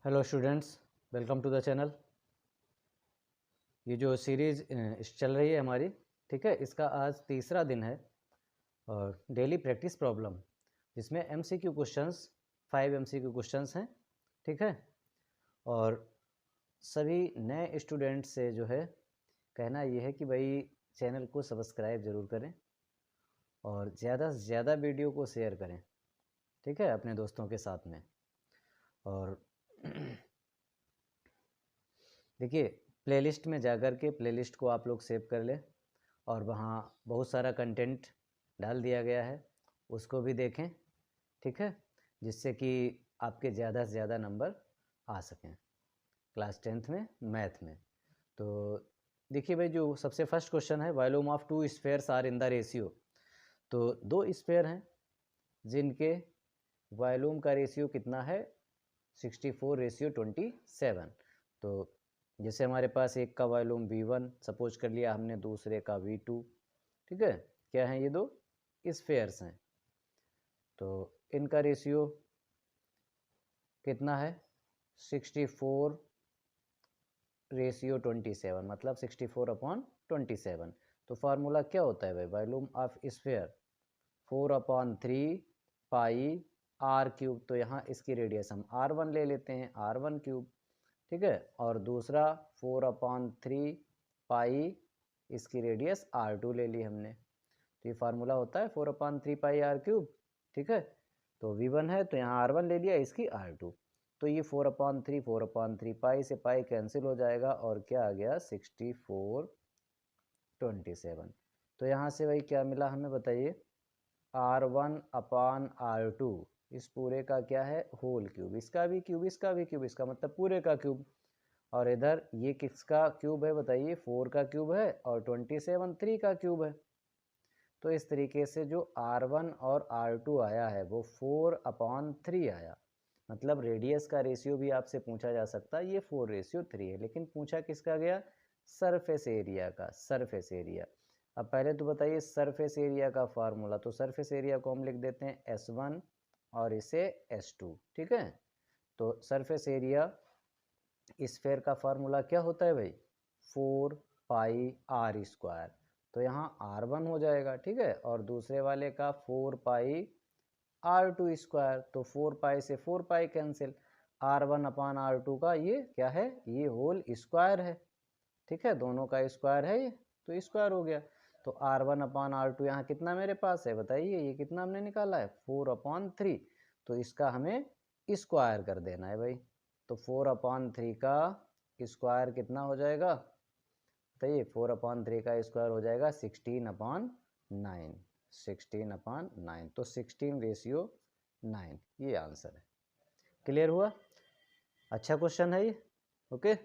Hello students, welcome to the channel. ये जो series चल रही है हमारी, ठीक है, इसका आज तीसरा दिन है और डेली प्रैक्टिस प्रॉब्लम जिसमें एमसीक्यू क्वेश्चंस 5 एमसीक्यू क्वेश्चंस हैं, ठीक है। और सभी नए स्टूडेंट से जो है कहना ये है कि भाई चैनल को सब्सक्राइब ज़रूर करें और ज़्यादा से ज़्यादा वीडियो को शेयर करें, ठीक है, अपने दोस्तों के साथ में। और देखिए, प्लेलिस्ट में जाकर के प्लेलिस्ट को आप लोग सेव कर लें और वहाँ बहुत सारा कंटेंट डाल दिया गया है, उसको भी देखें, ठीक है, जिससे कि आपके ज़्यादा से ज़्यादा नंबर आ सकें क्लास 10th में मैथ में। तो देखिए भाई, जो सबसे फर्स्ट क्वेश्चन है, volume of two spheres are in the ratio. तो दो स्फेयर हैं जिनके वॉल्यूम का रेशियो कितना है, 64:27। तो जैसे हमारे पास एक का वॉल्यूम V1 सपोज कर लिया हमने, दूसरे का V2, ठीक है। क्या है, ये दो स्फेयर्स हैं, तो इनका रेशियो कितना है, 64:27, मतलब 64/27। तो फार्मूला क्या होता है भाई, volume of sphere 4/3 pi r cube. तो यहाँ इसकी रेडियस हम R1 ले लेते हैं, R1 क्यूब, ठीक है। और दूसरा 4/3 पाई, इसकी रेडियस R2 ले ली हमने। तो ये फार्मूला होता है 4/3 पाई आर क्यूब, ठीक है। तो V1 है तो यहाँ R1 ले लिया, इसकी R2। तो ये 4/3 पाई से पाई कैंसिल हो जाएगा और क्या आ गया, 64:27। तो यहाँ से भाई क्या मिला हमें बताइए, R1/R2, इस पूरे का क्या है, होल क्यूब, इसका भी क्यूब, इसका भी क्यूब, इसका मतलब पूरे का क्यूब। और इधर ये किसका क्यूब है बताइए, 4 का क्यूब है और 27 3 का क्यूब है। तो इस तरीके से जो R1 और R2 आया है वो 4/3 आया। मतलब रेडियस का रेशियो भी आपसे पूछा जा सकता है, ये 4:3 है, लेकिन पूछा किसका गया, सरफेस एरिया का, सरफेस एरिया। अब पहले तो बताइए सरफेस एरिया का फार्मूला, तो सरफेस एरिया को हम लिख देते हैं S1 और इसे S2, ठीक है। तो सरफेस एरिया स्फेयर का फार्मूला क्या होता है भाई, 4πr²। तो यहाँ R1 हो जाएगा, ठीक है, और दूसरे वाले का 4πr²। तो 4 से 4 कैंसिल, R1/R2 का ये क्या है, ये होल स्क्वायर है, ठीक है, दोनों का स्क्वायर है ये, तो स्क्वायर हो गया। तो R1/R2 यहाँ कितना मेरे पास है बताइए, ये कितना हमने निकाला है, 4/3। तो इसका हमें स्क्वायर कर देना है भाई। तो 4/3 का स्क्वायर कितना हो जाएगा बताइए, 4/3 का स्क्वायर हो जाएगा 16/9, 16/9। तो 16:9, ये आंसर है। क्लियर हुआ, अच्छा क्वेश्चन है ये, ओके।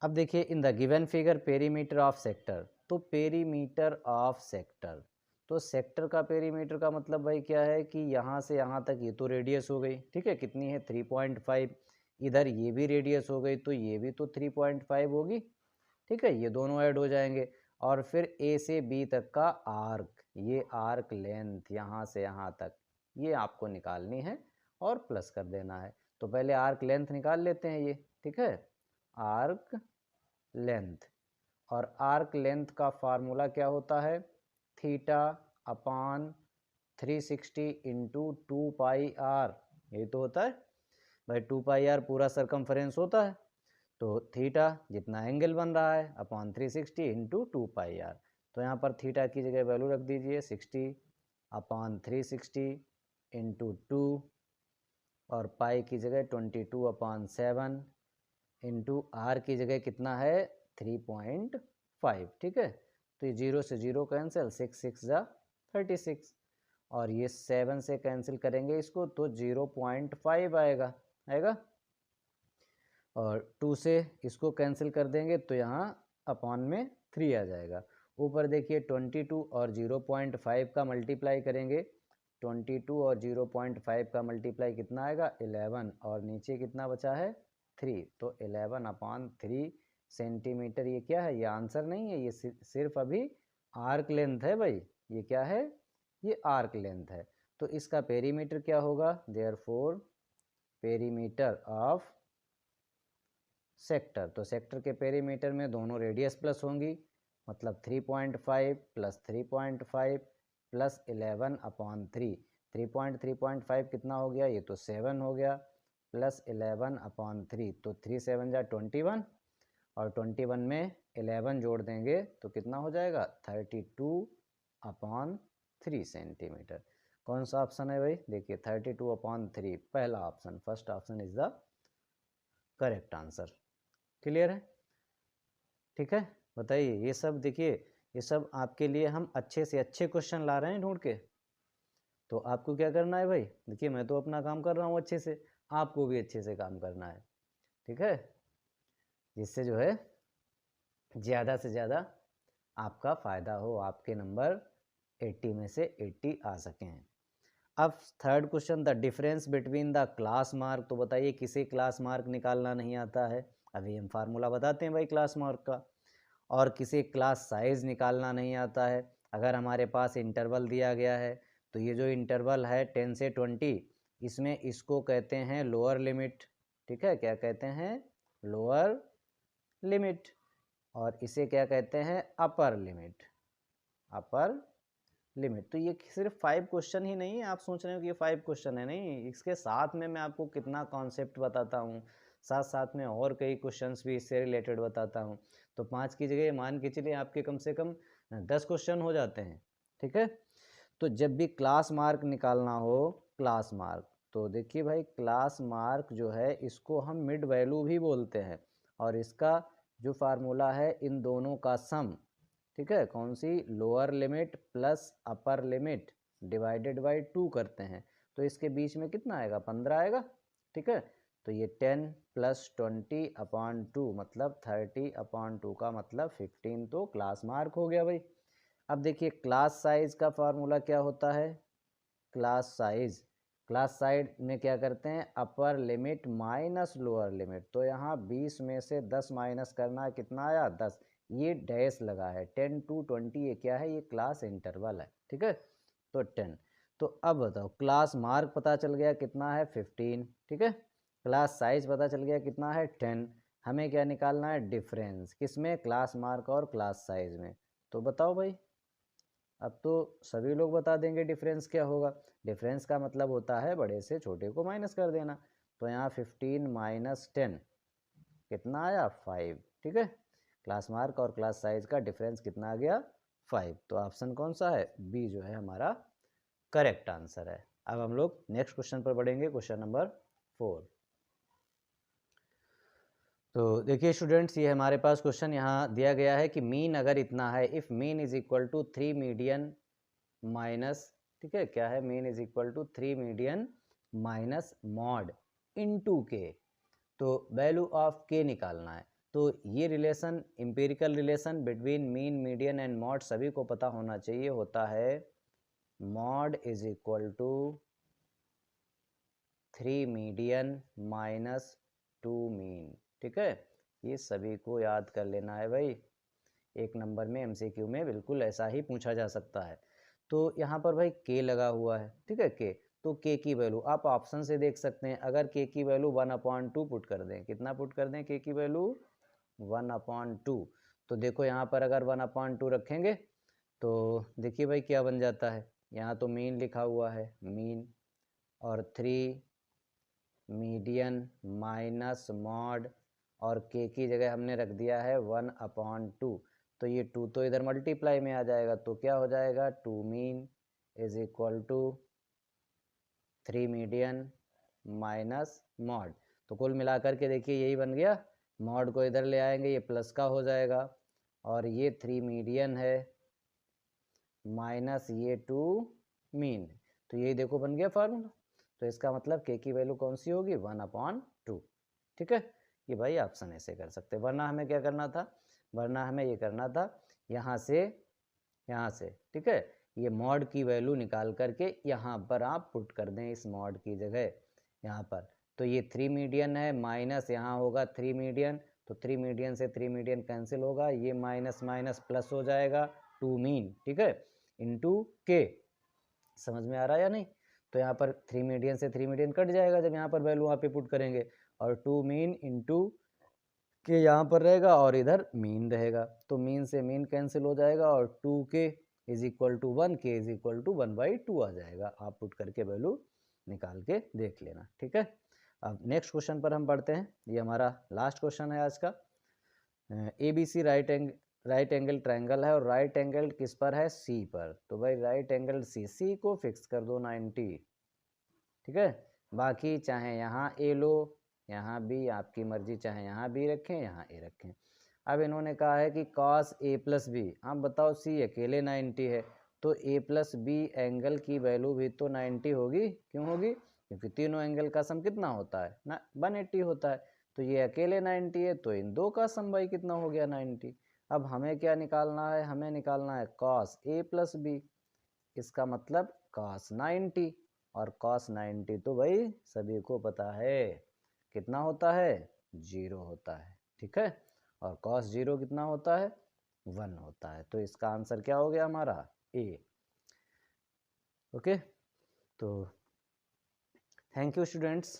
अब देखिए, in the given figure perimeter of sector. तो पेरीमीटर ऑफ सेक्टर, तो सेक्टर का पेरीमीटर का मतलब भाई क्या है कि यहाँ से यहाँ तक ये तो रेडियस हो गई, ठीक है, कितनी है 3.5। इधर ये भी रेडियस हो गई, तो ये भी तो 3.5 होगी, ठीक है, ये दोनों ऐड हो जाएंगे। और फिर ए से बी तक का आर्क, ये आर्क लेंथ यहाँ से यहाँ तक, ये आपको निकालनी है और प्लस कर देना है। तो पहले आर्क लेंथ निकाल लेते हैं ये, ठीक है, आर्क लेंथ। और आर्क लेंथ का फार्मूला क्या होता है, θ/360 इंटू 2πr। ये तो होता है भाई, 2πr पूरा सरकमफ्रेंस होता है। तो थीटा जितना एंगल बन रहा है अपॉन 360 इंटू 2πr। तो यहाँ पर थीटा की जगह वैल्यू रख दीजिए 60/360 इंटू 2, और पाई की जगह 22/7 इंटू आर की जगह कितना है 3.5, ठीक है। तो ये 0 से 0 कैंसिल, 6 6 जा 36, और ये 7 से कैंसिल करेंगे इसको तो 0.5 आएगा, और 2 से इसको कैंसिल कर देंगे तो यहाँ अपॉन में 3 आ जाएगा। ऊपर देखिए 22 और 0.5 का मल्टीप्लाई करेंगे, 22 और 0.5 का मल्टीप्लाई कितना आएगा 11, और नीचे कितना बचा है 3, तो 11/3 सेंटीमीटर। ये क्या है, ये आंसर नहीं है, ये सिर्फ अभी आर्क लेंथ है भाई, ये क्या है, ये आर्क लेंथ है। तो इसका पेरीमीटर क्या होगा, देयरफॉर पेरीमीटर ऑफ सेक्टर, तो सेक्टर के पेरीमीटर में दोनों रेडियस प्लस होंगी, मतलब 3.5 प्लस 3.5 प्लस 11/3, 3.5 कितना हो गया, ये तो 7 हो गया, प्लस 11/3, तो 3 7 जा 21, और 21 में 11 जोड़ देंगे तो कितना हो जाएगा 32/3 सेंटीमीटर। कौन सा ऑप्शन है भाई, देखिए 32/3 पहला option, first option is the correct answer. Clear है, ठीक है, बताइए। ये सब देखिए, ये सब आपके लिए हम अच्छे से अच्छे क्वेश्चन ला रहे हैं ढूंढ के, तो आपको क्या करना है भाई, देखिए मैं तो अपना काम कर रहा हूँ अच्छे से, आपको भी अच्छे से काम करना है, ठीक है, जिससे जो है ज़्यादा से ज़्यादा आपका फ़ायदा हो, आपके नंबर 80 में से 80 आ सकें। अब third question, the difference between the class mark, तो बताइए किसे क्लास मार्क निकालना नहीं आता है, अभी हम फार्मूला बताते हैं भाई क्लास मार्क का, और किसे क्लास साइज निकालना नहीं आता है। अगर हमारे पास इंटरवल दिया गया है, तो ये जो इंटरवल है 10 से 20, इसमें इसको कहते हैं लोअर लिमिट, ठीक है, क्या कहते हैं, लोअर लिमिट, और इसे क्या कहते हैं, अपर लिमिट, अपर लिमिट। तो ये सिर्फ 5 क्वेश्चन ही नहीं है, आप सोच रहे हो कि ये 5 क्वेश्चन है, नहीं, इसके साथ में मैं आपको कितना कॉन्सेप्ट बताता हूँ, साथ साथ में और कई क्वेश्चंस भी इससे रिलेटेड बताता हूँ, तो 5 की जगह मान के चलिए आपके कम से कम 10 क्वेश्चन हो जाते हैं, ठीक है। तो जब भी क्लास मार्क निकालना हो, क्लास मार्क, तो देखिए भाई क्लास मार्क जो है इसको हम मिड वैल्यू भी बोलते हैं, और इसका जो फार्मूला है इन दोनों का सम, ठीक है, कौन सी, lower limit plus upper limit divided by 2 करते हैं, तो इसके बीच में कितना आएगा, 15 आएगा, ठीक है। तो ये 10 प्लस 20/2 मतलब 30/2 का मतलब 15, तो क्लास मार्क हो गया भाई। अब देखिए क्लास साइज का फार्मूला क्या होता है, क्लास साइज, क्लास साइड में क्या करते हैं, upper limit minus lower limit, तो यहाँ 20 में से 10 माइनस करना है, कितना आया 10, ये डैश लगा है 10 to 20, ये क्या है, ये क्लास इंटरवल है, ठीक है, तो 10। तो अब बताओ क्लास मार्क पता चल गया कितना है 15, ठीक है, क्लास साइज पता चल गया कितना है 10, हमें क्या निकालना है, डिफरेंस, किसमें, क्लास मार्क और क्लास साइज में। तो बताओ भाई, अब तो सभी लोग बता देंगे डिफरेंस क्या होगा, डिफरेंस का मतलब होता है बड़े से छोटे को माइनस कर देना, तो यहाँ 15 माइनस 10 कितना आया 5, ठीक है, क्लास मार्क और क्लास साइज का डिफरेंस कितना आ गया 5, तो ऑप्शन कौन सा है, बी जो है हमारा करेक्ट आंसर है। अब हम लोग नेक्स्ट क्वेश्चन पर बढ़ेंगे, क्वेश्चन नंबर 4। तो देखिए स्टूडेंट्स, ये हमारे पास क्वेश्चन यहाँ दिया गया है कि मीन अगर इतना है, if mean is equal to 3 median minus, ठीक है, क्या है, mean is equal to 3 median minus mode into k, तो वैल्यू ऑफ के निकालना है। तो ये relation, empirical relation between mean, median and mode सभी को पता होना चाहिए, होता है mode is equal to 3 median minus 2 mean, ठीक है, ये सभी को याद कर लेना है भाई, एक नंबर में एमसीक्यू में बिल्कुल ऐसा ही पूछा जा सकता है। तो यहाँ पर भाई के लगा हुआ है, ठीक है, के, तो के की वैल्यू आप ऑप्शन से देख सकते हैं, अगर के की वैल्यू 1/2 पुट कर दें, कितना पुट कर दें, के की वैल्यू 1/2, तो देखो यहाँ पर अगर 1/2 रखेंगे तो देखिए भाई क्या बन जाता है, यहाँ तो मीन लिखा हुआ है, मीन, और 3 मीडियन माइनस मॉड, और के की जगह हमने रख दिया है 1/2, तो ये 2 तो इधर मल्टीप्लाई में आ जाएगा, तो क्या हो जाएगा, 2 mean is equal to 3 median minus mode, तो कुल मिलाकर के देखिए यही बन गया, मॉड को इधर ले आएंगे, ये प्लस का हो जाएगा, और ये 3 मीडियन है माइनस ये 2 मीन, तो यही देखो बन गया फार्मूला। तो इसका मतलब के की वैल्यू कौन सी होगी, 1/2, ठीक है, ये भाई ऑप्शन ऐसे कर सकते हैं, वरना हमें क्या करना था, वरना हमें ये करना था यहाँ से, ठीक है, ये मॉड की वैल्यू निकाल करके यहाँ पर आप पुट कर दें, इस मॉड की जगह यहाँ पर, तो ये 3 मीडियन है माइनस यहाँ होगा 3 मीडियन, तो 3 मीडियन से 3 मीडियन कैंसिल होगा, ये माइनस माइनस प्लस हो जाएगा 2 मीन, ठीक है, इनटू के, समझ में आ रहा है या नहीं। तो यहाँ पर 3 मीडियन से 3 मीडियन कट जाएगा जब यहाँ पर वैल्यू वहाँ पे पुट करेंगे, और 2 मीन इंटू के यहाँ पर रहेगा और इधर मीन रहेगा, तो मीन से मीन कैंसिल हो जाएगा और 2k is equal to 1, k is equal to 1/2 आ जाएगा। आप पुट करके वैल्यू निकाल के देख लेना, ठीक है। अब नेक्स्ट क्वेश्चन पर हम बढ़ते हैं, ये हमारा लास्ट क्वेश्चन है आज का। ABC राइट एंगल ट्रायंगल है और राइट एंगल किस पर है, C पर। तो भाई राइट एंगल C को फिक्स कर दो 90, ठीक है। बाकी चाहे यहाँ A लो, यहाँ B, आपकी मर्जी, चाहे यहाँ B रखें यहाँ A रखें। अब इन्होंने कहा है कि cos A प्लस बी, आप बताओ C अकेले 90 है तो A प्लस बी एंगल की वैल्यू भी तो 90 होगी। क्यों होगी, क्योंकि तीनों एंगल का सम कितना होता है ना, 180 होता है। तो ये अकेले 90 है तो इन दो का सम भाई कितना हो गया, 90। अब हमें क्या निकालना है, हमें निकालना है cos A प्लस बी, इसका मतलब cos 90, और cos 90 तो भाई सभी को पता है कितना होता है, 0 होता है, ठीक है। और cos 0 कितना होता है, 1 होता है। तो इसका आंसर क्या हो गया हमारा, A। ओके, तो थैंक यू स्टूडेंट्स।